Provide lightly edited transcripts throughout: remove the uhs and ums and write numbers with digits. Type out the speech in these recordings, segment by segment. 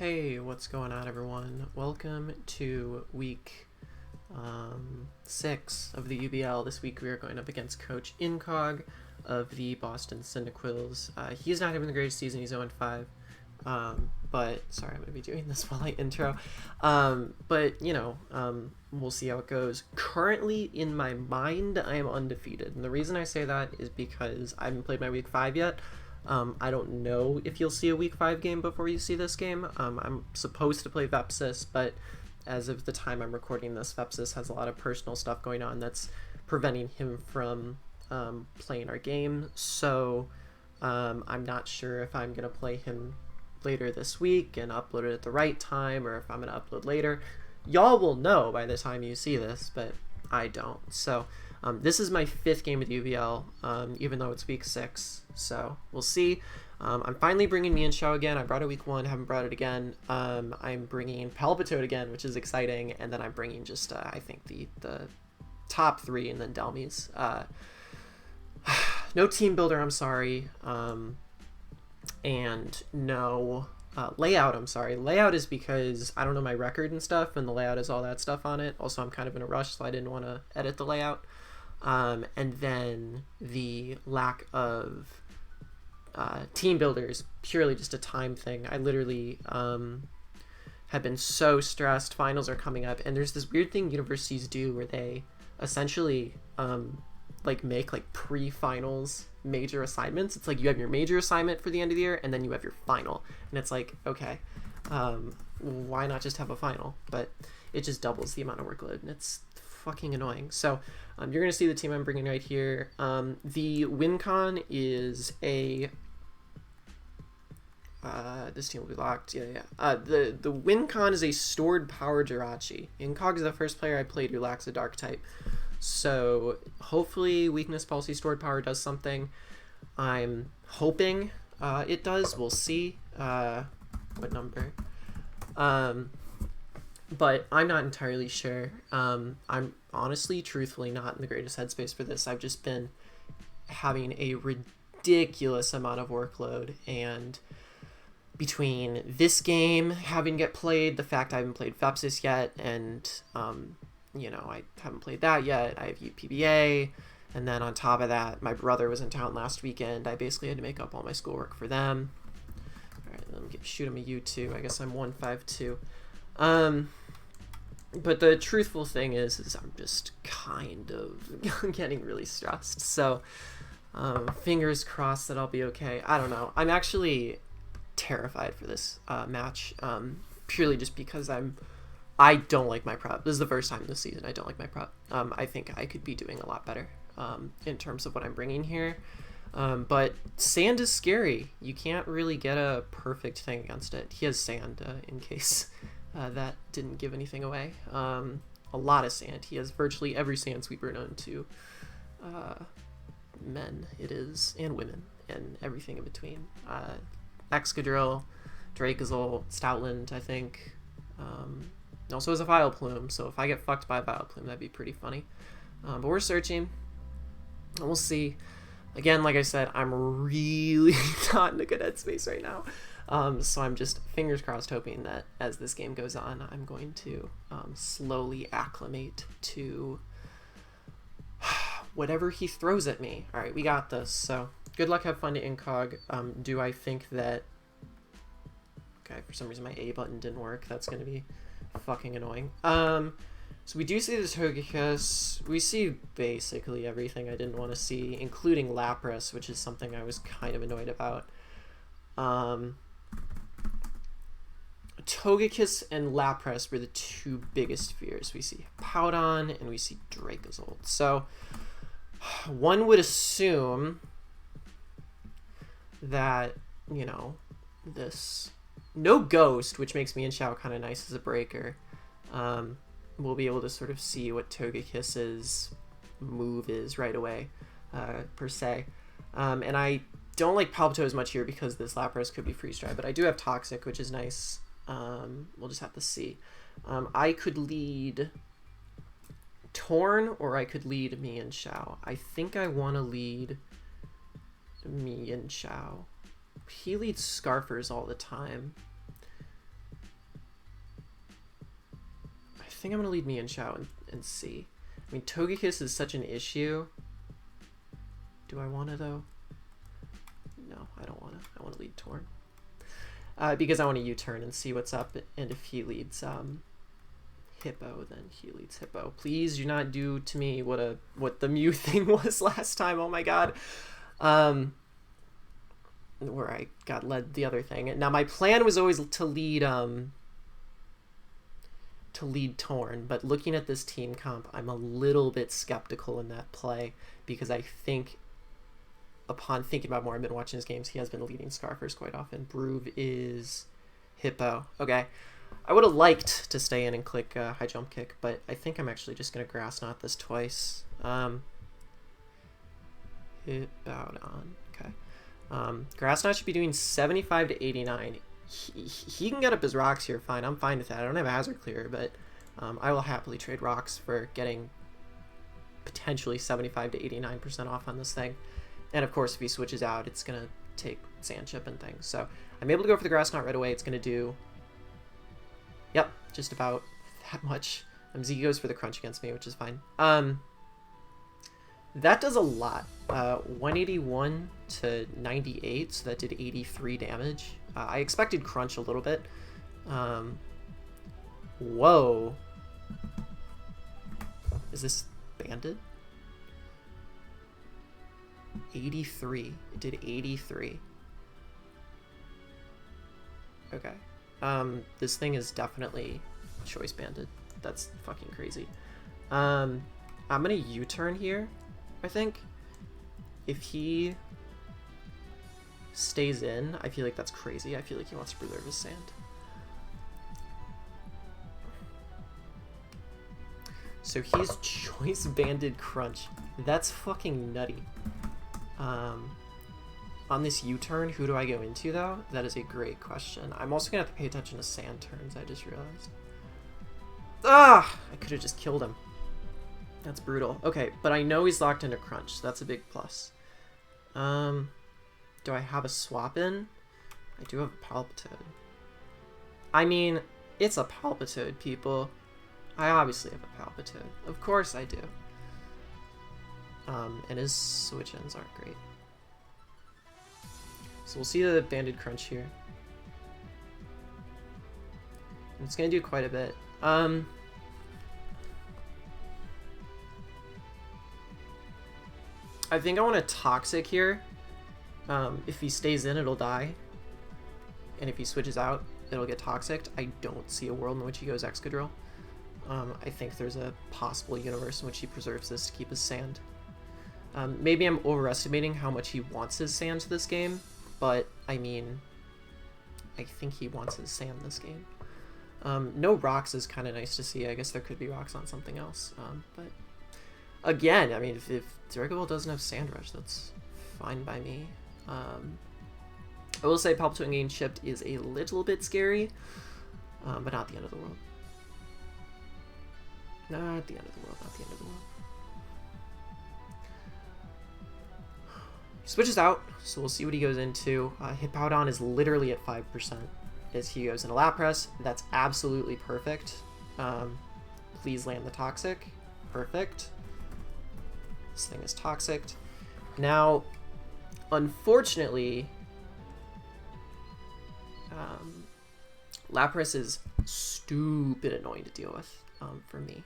Hey, what's going on, everyone? Welcome to week 6 of the UBL. This week we are going up against Coach Incog of the Boston Cyndaquils. He's not having the greatest season, he's 0-5. But, sorry, I'm going to be doing this while I intro. But, we'll see how it goes. Currently, in my mind, I am undefeated. And the reason I say that is because I haven't played my week 5 yet. I don't know if you'll see a week 5 game before you see this game. I'm supposed to play Vepsis, but as of the time I'm recording this, Vepsis has a lot of personal stuff going on that's preventing him from playing our game. So I'm not sure if I'm going to play him later this week and upload it at the right time, or if I'm going to upload later. Y'all will know by the time you see this, but I don't. So this is my 5th game with UBL, even though it's week 6, so we'll see. I'm finally bringing me and Xiao again. I brought it week 1, haven't brought it again. I'm bringing Palpitoad again, which is exciting, and then I'm bringing just, I think, the top 3, and then Delmies. No team builder, I'm sorry, and no layout, I'm sorry. Layout is because I don't know my record and stuff, and the layout has all that stuff on it. Also, I'm kind of in a rush, so I didn't want to edit the layout. And then the lack of team builders, purely just a time thing. I literally have been so stressed. Finals are coming up, and there's this weird thing universities do where they essentially make pre-finals major assignments. It's like you have your major assignment for the end of the year, and then you have your final, and it's like, okay, why not just have a final? But it just doubles the amount of workload, and it's fucking annoying. So you're gonna see the team I'm bringing right here. The WinCon is a this team will be locked. The WinCon is a stored power Jirachi. Incog is the first player I played who lacks a dark type, so hopefully weakness policy stored power does something. I'm hoping it does. We'll see what number. But I'm not entirely sure. I'm honestly, truthfully, not in the greatest headspace for this. I've just been having a ridiculous amount of workload, and between this game having to get played, the fact I haven't played Vepsis yet, and I haven't played that yet. I have UPBA, and then on top of that, my brother was in town last weekend. I basically had to make up all my schoolwork for them. All right, let me shoot him a U2. I guess I'm 152. But the truthful thing is I'm just kind of getting really stressed. So, fingers crossed that I'll be okay. I don't know. I'm actually terrified for this match, purely just because I don't like my prep. This is the first time this season I don't like my prep. I think I could be doing a lot better in terms of what I'm bringing here. But sand is scary. You can't really get a perfect thing against it. He has sand, in case that didn't give anything away. A lot of sand. He has virtually every sand sweeper known to men, it is, and women, and everything in between. Excadrill, Dracozolt, Stoutland, I think. Also has a Vileplume, so if I get fucked by a Vileplume, that'd be pretty funny. But we're searching, and we'll see. Again, like I said, I'm really not in a good headspace right now. So I'm just fingers crossed hoping that as this game goes on, I'm going to slowly acclimate to whatever he throws at me. All right, we got this. So good luck, have fun to Incog. Do I think that... Okay, for some reason my A button didn't work. That's going to be fucking annoying. So we do see the Togekiss. We see basically everything I didn't want to see, including Lapras, which is something I was kind of annoyed about. Togekiss and Lapras were the 2 biggest fears. We see Powdon and we see Dracozolt. So one would assume that, this no Ghost, which makes me and Xiao kind of nice as a breaker. We'll be able to sort of see what Togekiss's move is right away, per se. And I don't like Palpitoad as much here because this Lapras could be freeze dry, but I do have Toxic, which is nice. We'll just have to see. I could lead Torn, or I could lead me and Xiao. I think I want to lead me and Xiao. He leads Scarfers all the time. think I'm going to lead me and Xiao and see. I mean, Togekiss is such an issue. Do I want to, though? No, I don't want to. I want to lead Torn. Because I want to U-turn and see what's up, and if he leads Hippo, then he leads Hippo. Please do not do to me what the Mew thing was last time. Oh my god. Where I got led the other thing. Now my plan was always to lead Torn, but looking at this team comp, I'm a little bit skeptical in that play, because I think, upon thinking about more, I've been watching his games, he has been leading Scarfers quite often. Broove is Hippo. Okay. I would have liked to stay in and click high jump kick, but I think I'm actually just going to grass knot this twice. Hit bout on. Okay. Grass knot should be doing 75 to 89. He can get up his rocks here fine. I'm fine with that. I don't have a hazard clear, but I will happily trade rocks for getting potentially 75 to 89% off on this thing. And of course, if he switches out, it's going to take sand chip and things. So I'm able to go for the grass knot right away. It's going to do, yep, just about that much. Z goes for the crunch against me, which is fine. That does a lot. 181 to 98, so that did 83 damage. I expected crunch a little bit. Whoa. Is this banded? 83. It did 83. Okay. This thing is definitely choice banded. That's fucking crazy. I'm gonna U-turn here, I think. If he stays in, I feel like that's crazy. I feel like he wants to preserve his sand. So he's choice banded crunch. That's fucking nutty. On this U-turn, who do I go into, though? That is a great question. I'm also going to have to pay attention to sand turns, I just realized. Ah! I could have just killed him. That's brutal. Okay, but I know he's locked into crunch, so that's a big plus. Do I have a swap in? I do have a Palpitoad. I mean, it's a Palpitoad, people. I obviously have a Palpitoad. Of course I do. And his switch-ins aren't great. So we'll see the banded crunch here. It's going to do quite a bit. I think I want a Toxic here. If he stays in, it'll die. And if he switches out, it'll get Toxic. I don't see a world in which he goes Excadrill. I think there's a possible universe in which he preserves this to keep his sand. Maybe I'm overestimating how much he wants his sand this game, but I mean, I think he wants his sand this game. No rocks is kind of nice to see. I guess there could be rocks on something else, but again, I mean, if Dragoball doesn't have Sand Rush, that's fine by me. I will say Palpitoad getting chipped is a little bit scary, but not the end of the world. Not the end of the world, not the end of the world. He switches out, so we'll see what he goes into. Hippowdon is literally at 5% as he goes into Lapras. That's absolutely perfect. Please land the Toxic. Perfect. This thing is Toxic. Now, unfortunately, Lapras is stupid annoying to deal with for me.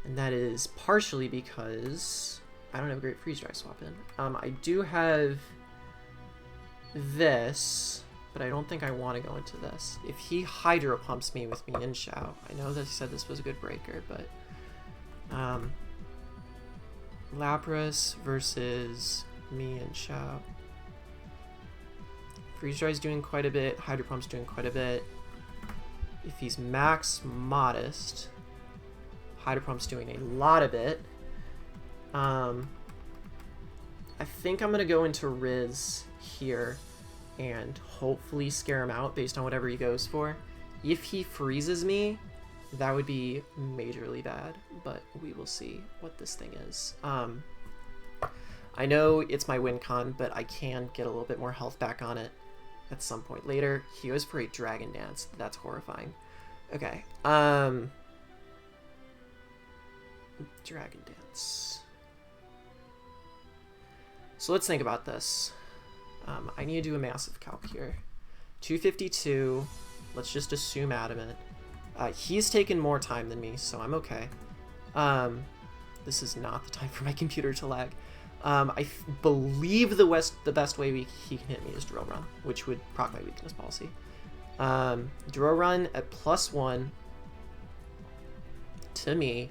And that is partially because I don't have a great freeze dry swap in. I do have this, but I don't think I want to go into this. If he Hydro Pumps me with me in Xiao, I know that he said this was a good breaker, but Lapras versus me and Xiao. Freeze Dry is doing quite a bit. Hydro Pump's doing quite a bit. If he's max Modest, Hydro Pump's doing a lot of it. I think I'm going to go into Riz here and hopefully scare him out based on whatever he goes for. If he freezes me, that would be majorly bad, but we will see what this thing is. I know it's my win con, but I can get a little bit more health back on it at some point later. He goes for a Dragon Dance. That's horrifying. Okay. Dragon Dance. So let's think about this. I need to do a massive calc here. 252. Let's just assume adamant. He's taken more time than me, so I'm okay. This is not the time for my computer to lag. I believe the best way he can hit me is Drill Run, which would proc my weakness policy. Drill Run at +1 to me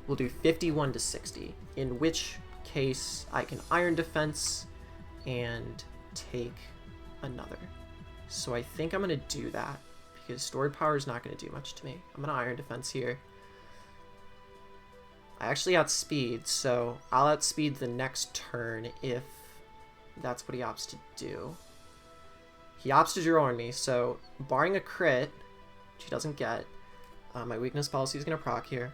will do 51 to 60, in which case I can Iron Defense and take another. So I think I'm going to do that, because Stored Power is not going to do much to me. I'm going to Iron Defense here. I actually outspeed, so I'll outspeed the next turn if that's what he opts to do. He opts to draw on me, so barring a crit, which he doesn't get, my weakness policy is going to proc here.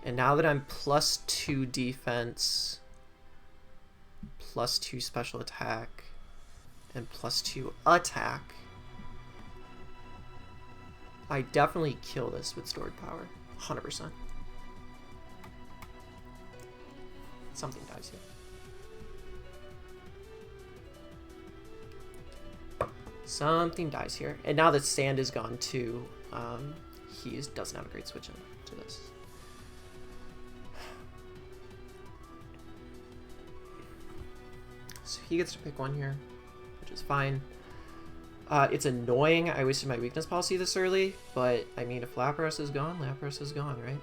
And now that I'm +2 defense, +2 special attack, and +2 attack, I definitely kill this with Stored Power. 100%. Something dies here. Something dies here. And now that Sand is gone too, he doesn't have a great switch into this. So he gets to pick one here, which is fine. It's annoying I wasted my weakness policy this early, but I mean, if Lapras is gone, Lapras is gone, right?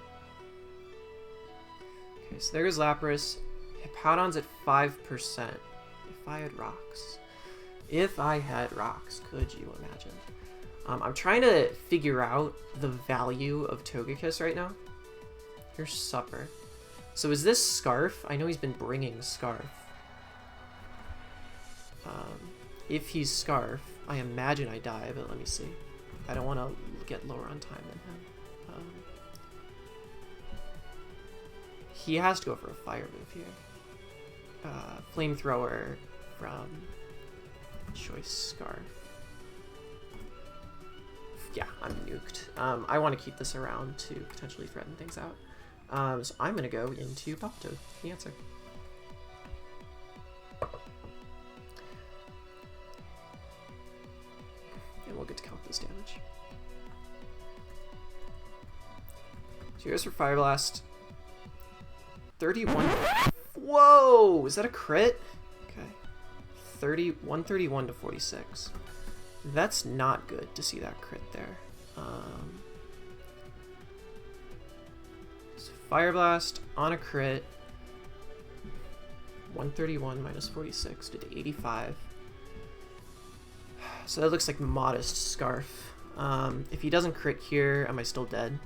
Okay, so there's Lapras. Hippowdon's at 5%. If I had rocks. If I had rocks, could you imagine? I'm trying to figure out the value of Togekiss right now. Here's Supper. So is this Scarf? I know he's been bringing Scarf. If he's Scarf, I imagine I die, but let me see. I don't want to get lower on time than him. He has to go for a fire move here. Flamethrower from Choice Scarf. Yeah, I'm nuked. I want to keep this around to potentially threaten things out. So I'm going to go into Palpitoad, the answer. And we'll get to count this damage. So here's for Fire Blast. 31. Whoa! Is that a crit? Okay. 131 to 46. That's not good to see that crit there. So Fire Blast on a crit. 131 minus 46 did 85. So that looks like modest Scarf. If he doesn't crit here, am I still dead?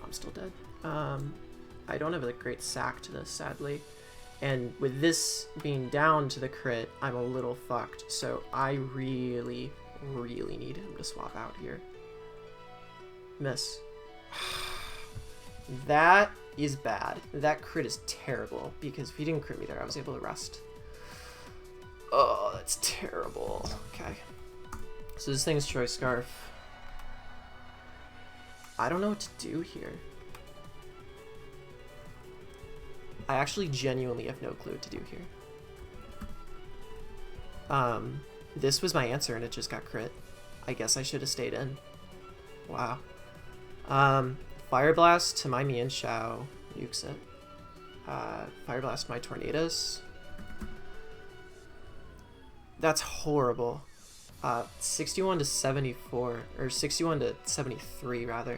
I'm still dead. I don't have a great sack to this, sadly. And with this being down to the crit, I'm a little fucked. So I really, really need him to swap out here. Miss. That is bad. That crit is terrible, because if he didn't crit me there, I was able to rest. Oh, that's terrible. Okay. So this thing's Choice Scarf. I don't know what to do here. I actually genuinely have no clue what to do here. This was my answer and it just got crit. I guess I should have stayed in. Wow. Fire Blast to my Mienshao. Nukes it. Fire Blast my Tornadus. That's horrible. 61 to 74, or 61 to 73 rather.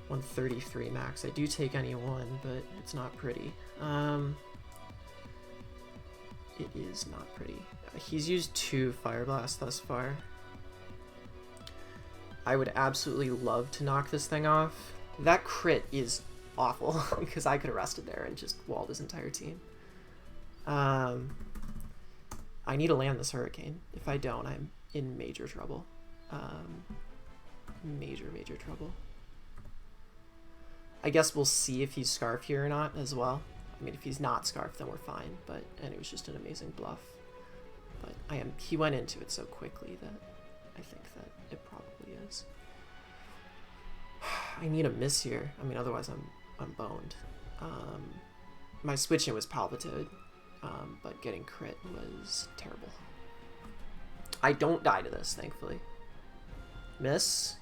133 max. I do take any one, but it's not pretty. It is not pretty. He's used 2 Fire Blasts thus far. I would absolutely love to knock this thing off. That crit is awful, because I could have rested there and just walled his entire team. I need to land this Hurricane. If I don't, I'm in major trouble. Major trouble. I guess we'll see if he's Scarf here or not as well. I mean, if he's not Scarf, then we're fine. And it was just an amazing bluff. But he went into it so quickly that I think that it probably is. I need a miss here. I mean, otherwise I'm boned. My switching was Palpitoad, but getting crit was terrible. I don't die to this, thankfully. Miss.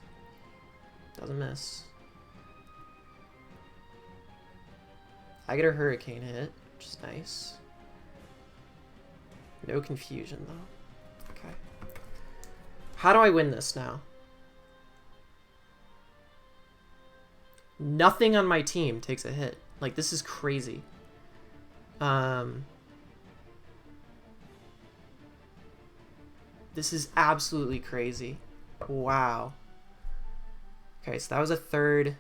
Doesn't miss. I get a Hurricane hit, which is nice. No confusion, though. Okay. How do I win this now? Nothing on my team takes a hit. Like, this is crazy. This is absolutely crazy. Wow. Okay, so that was a third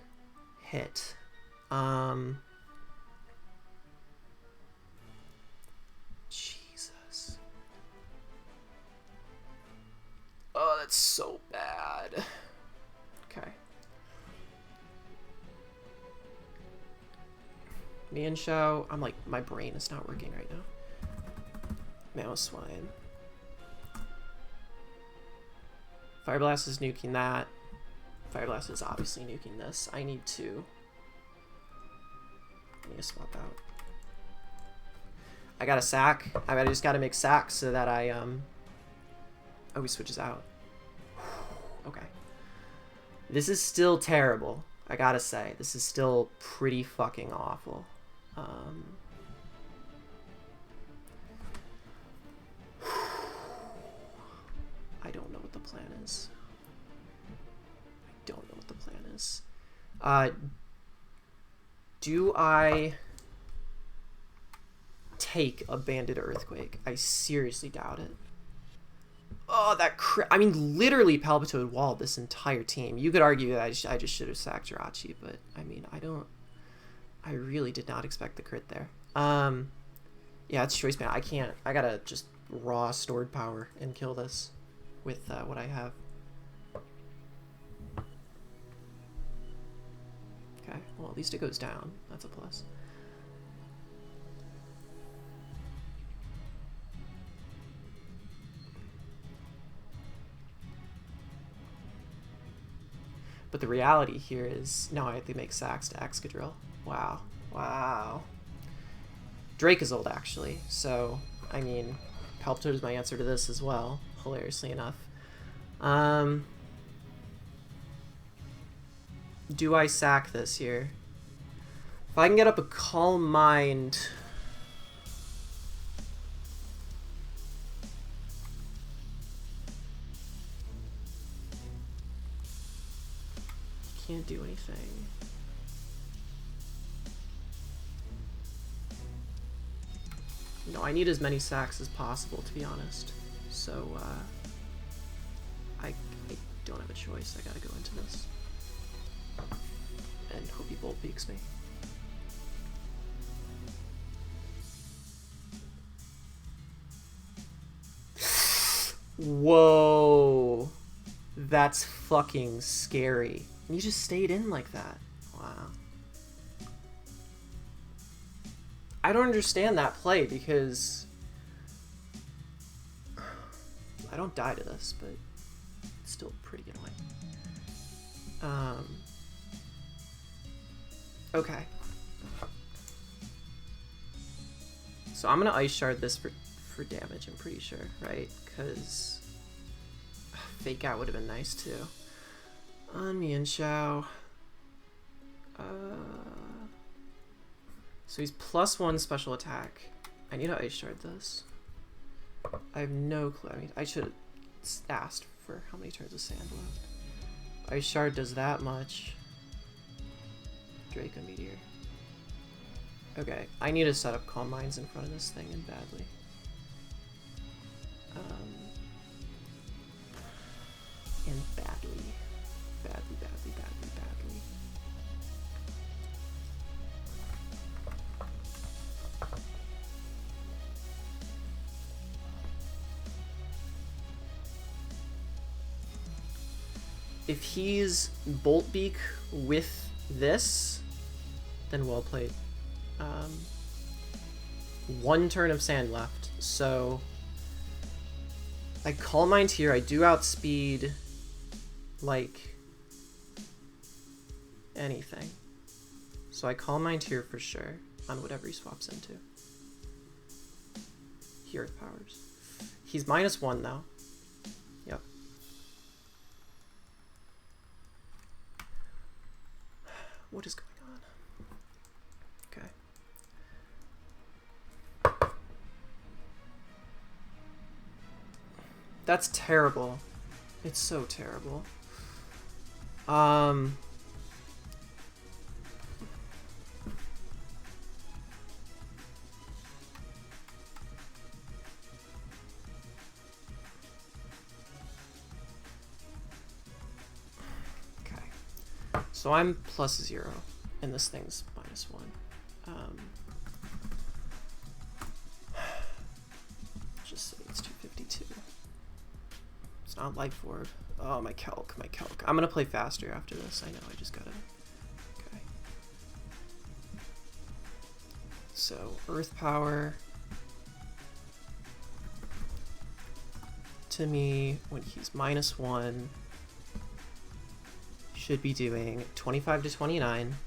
hit. Jesus. Oh, that's so bad. Okay. Mienshao, I'm like, my brain is not working right now. Mamoswine. Fire Blast is nuking that. Fire Blast is obviously nuking this. I need to swap out. I got a sack. I just gotta make sacks so that I oh, he switches out. Okay. This is still terrible. I gotta say, this is still pretty fucking awful. I don't know what the plan is. I don't know what the plan is. Do I take a Banded Earthquake? I seriously doubt it. Oh, that I mean, literally Palpitoad walled this entire team. You could argue that I just should have sacked Jirachi, but I mean, I really did not expect the crit there. Yeah, it's Choice Band. I gotta just raw stored power and kill this with what I have. Okay, well, at least it goes down. That's a plus. But the reality here is now I have to make sacks to Excadrill. Wow. Wow. Drake is old, actually. So, I mean, Palpitoad is my answer to this as well, hilariously enough. Do I sack this here? If I can get up a Calm Mind... Can't do anything. No, I need as many sacks as possible, to be honest. So, I don't have a choice. I gotta go into this. And hope he Bolt Beaks me. Whoa. That's fucking scary. And you just stayed in like that. Wow. I don't understand that play because I don't die to this, but it's still pretty annoying. Okay. So I'm gonna Ice Shard this for damage, I'm pretty sure, right? Because Fake Out would have been nice too. On Mienshao. So he's +1 special attack. I need to Ice Shard this. I have no clue. I mean, I should have asked for how many turns of sand left. Ice Shard does that much. Draco Meteor. Okay, I need to set up Calm Minds in front of this thing and badly. And badly. Badly, badly, badly, badly. If he's Bolt Beak with this, then well played. 1 turn of sand left, so I Calm Mind here. I do outspeed, like, anything. So I Calm Mind here for sure on whatever he swaps into. He Earth Powers. He's -1 though. Yep. What is going on? Okay. That's terrible. It's so terrible. So I'm +0, and this thing's -1. Just say it's 252. It's not Life Orb. Oh, my Calc, my Calc. I'm gonna play faster after this. I know, I just gotta... Okay. So, Earth Power. To me, when he's -1... should be doing 25 to 29.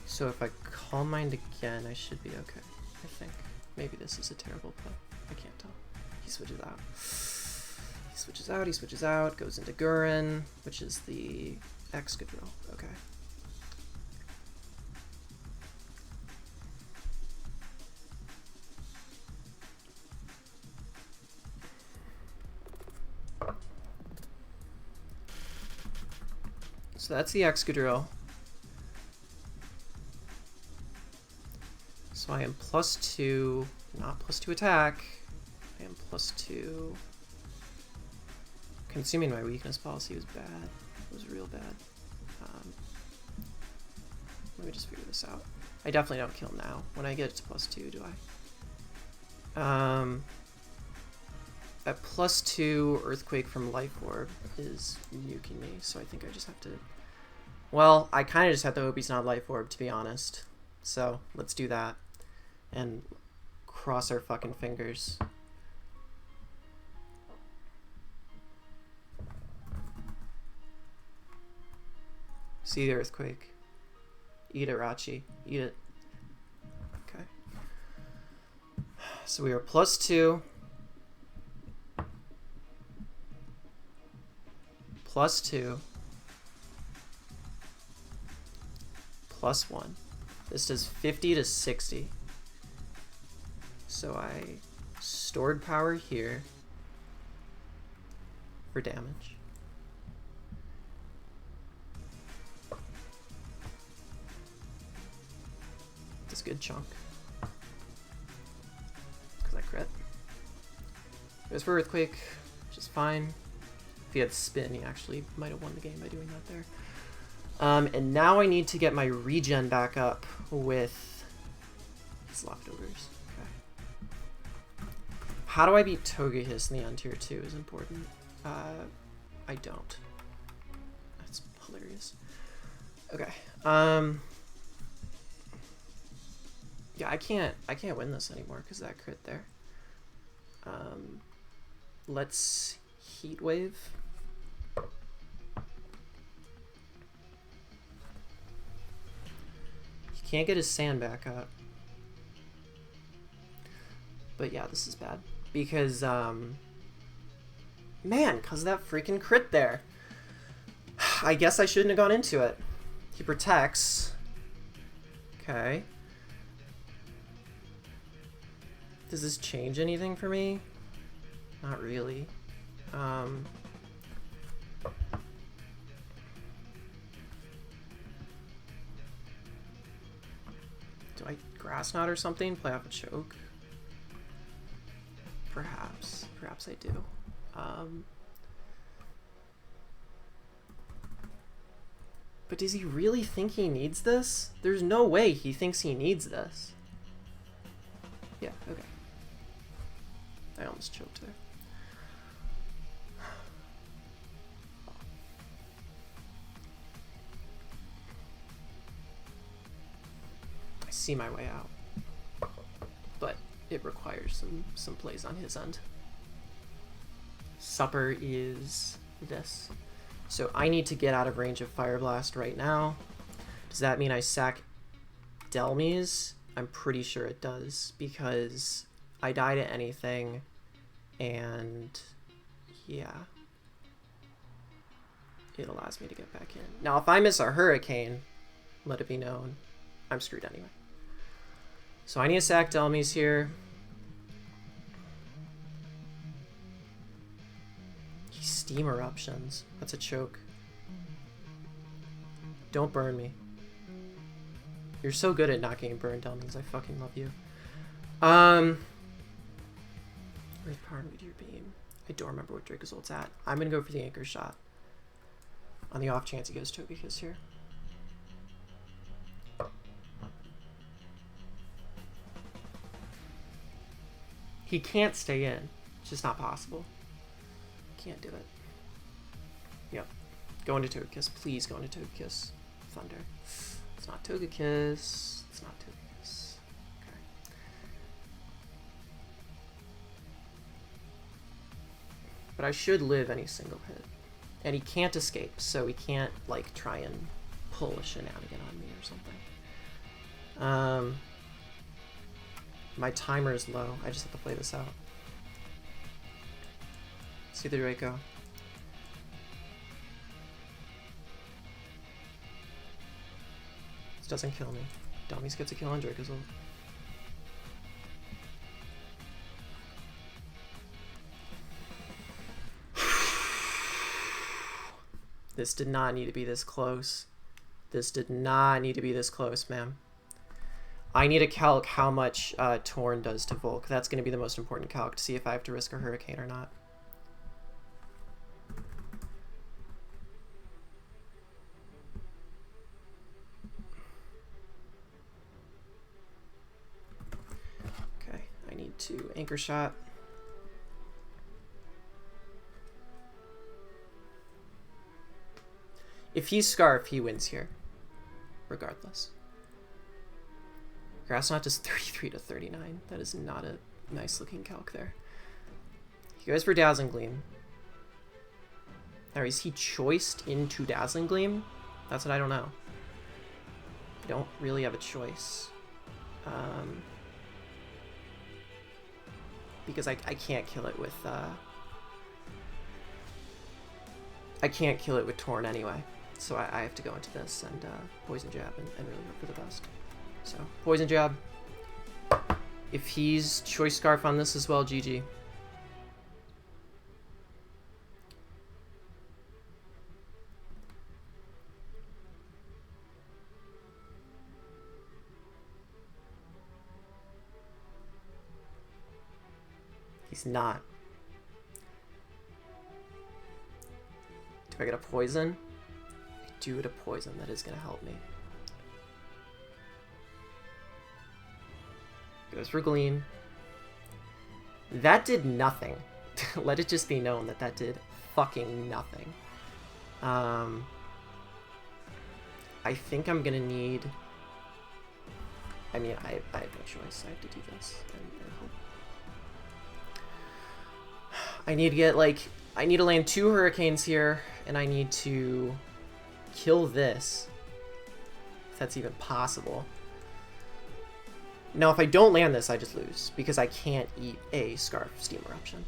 So if I Calm Mind again, I should be okay, I think. Maybe this is a terrible play. I can't tell. He switches out. He switches out, he switches out, goes into Gurren, which is the Excadrill. Okay. So that's the Excadrill. So I am +2, not +2 attack. I am +2. Consuming my weakness policy was bad. It was real bad. Let me just figure this out. I definitely don't kill now. When I get to +2, do I? At +2, Earthquake from Life Orb is nuking me, so I think I just have to... Well, I kind of just have to hope he's not Life Orb, to be honest. So, let's do that. And cross our fucking fingers. See the Earthquake. Eat it, Rachi. Eat it. Okay. So we are +2. +2. +1. This does 50 to 60. So I stored power here for damage. That's a good chunk. Because I crit. Goes for Earthquake, which is fine. If he had Spin, he actually might have won the game by doing that there. And now I need to get my regen back up with his leftovers. Okay. How do I beat Togekiss in the end tier 2 is important. I don't. That's hilarious. Okay. Yeah, I can't win this anymore because of that crit there. Let's Heat Wave. Can't get his sand back up. But yeah, this is bad. Because, man, because of that freaking crit there. I guess I shouldn't have gone into it. He protects. Okay. Does this change anything for me? Not really. Do I Grass Knot or something? Play off a choke? Perhaps. Perhaps I do. But does he really think he needs this? There's no way he thinks he needs this. Yeah, okay. I almost choked there. I see my way out. But it requires some plays on his end. Supper is this. So I need to get out of range of Fire Blast right now. Does that mean I sack Delmies? I'm pretty sure it does, because I die to anything, and yeah. It allows me to get back in. Now, if I miss a Hurricane, let it be known, I'm screwed anyway. So I need to sack Delmies here. Steam Eruptions. That's a choke. Don't burn me. You're so good at not getting burned, Delmies. I fucking love you. Earth Power Meteor Beam. I don't remember what Dracozold's at. I'm gonna go for the Anchor Shot. On the off chance he goes Togekiss here. He can't stay in. It's just not possible. Can't do it. Yep. Go into Togekiss. Please go into Togekiss. Thunder. It's not Togekiss. It's not Togekiss. Okay. But I should live any single hit. And he can't escape, so he can't, like, try and pull a shenanigan on me or something. My timer is low. I just have to play this out. See the Draco. This doesn't kill me. Dummies gets a kill on Dracozold. This did not need to be this close. This did not need to be this close, ma'am. I need to calc how much Torn does to Volk. That's going to be the most important calc to see if I have to risk a Hurricane or not. Okay, I need to Anchor Shot. If he's Scarf, he wins here, regardless. Grass Knot does 33 to 39. That is not a nice looking calc there. He goes for Dazzling Gleam. Or is he choiced into Dazzling Gleam? That's what I don't know. I don't really have a choice. Because I can't kill it with I can't kill it with Torn anyway. So I have to go into this and Poison Jab and really hope for the best. So, Poison Jab. If he's Choice Scarf on this as well, GG. He's not. Do I get a Poison? I do get a Poison. That is going to help me. Goes for Gleam. That did nothing. Let it just be known that that did fucking nothing. I think I'm gonna need... I mean, I have no choice. I have to do this. And hope. I need to get, like... I need to land 2 Hurricanes here, and I need to kill this. If that's even possible. Now, if I don't land this, I just lose, because I can't eat a Scarf Steam Eruption.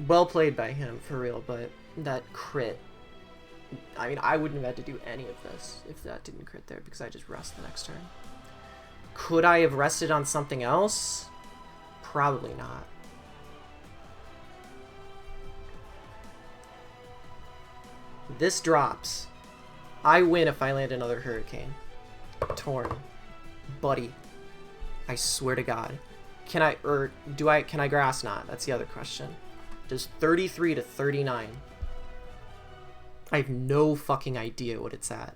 Well played by him, for real, but that crit... I mean, I wouldn't have had to do any of this if that didn't crit there, because I just rest the next turn. Could I have rested on something else? Probably not. This drops. I win if I land another Hurricane. Torn. Buddy. I swear to God. Can I, or do I, can I Grass Knot? That's the other question. Does 33 to 39. I have no fucking idea what it's at.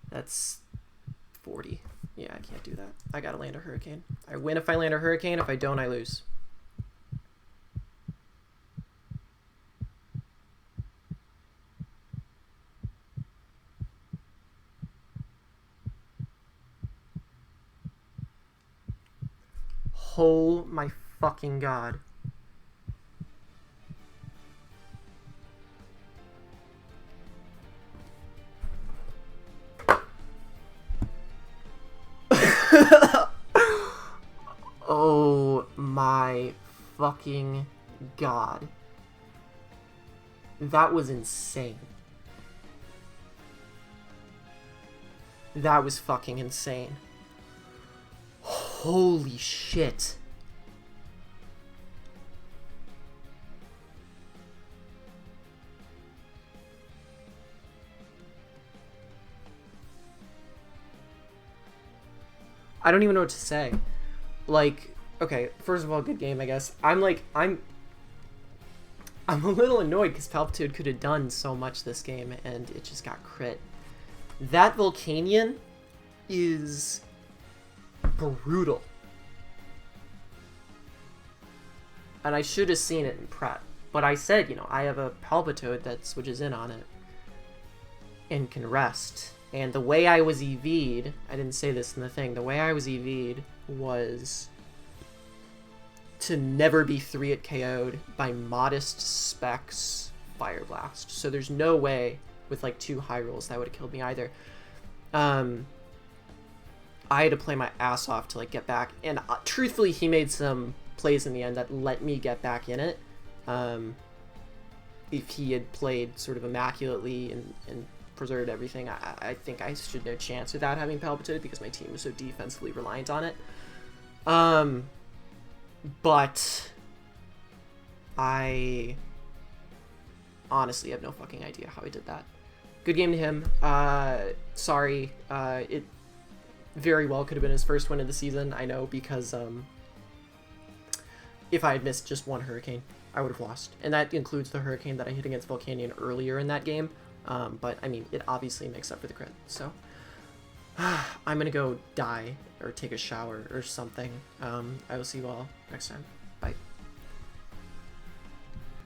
That's 40. Yeah, I can't do that. I gotta land a Hurricane. I win if I land a Hurricane. If I don't, I lose. Oh my fucking god. Oh my fucking god. That was insane. That was fucking insane. Holy shit. I don't even know what to say. Like, okay, first of all, good game, I guess. I'm a little annoyed because Palpitude could have done so much this game, and it just got crit. That Volcanion is brutal. And I should have seen it in prep. But I said, you know, I have a Palpitude that switches in on it and can rest. And the way I was EV'd, I didn't say this in the thing, the way I was EV'd was to never be 3-hit KO'd by modest specs Fire Blast. So there's no way with like 2 high rolls that would have killed me either. I had to play my ass off to like get back, and truthfully he made some plays in the end that let me get back in it. If he had played sort of immaculately and preserved everything, I think I stood no chance without having Palpitude because my team was so defensively reliant on it. But I honestly have no fucking idea how he did that. Good game to him. Sorry, it very well could have been his first win of the season. I know, because if I had missed just one Hurricane, I would have lost. And that includes the Hurricane that I hit against Volcanion earlier in that game. But, I mean, it obviously makes up for the crit. So, I'm going to go die or take a shower or something. I will see you all next time.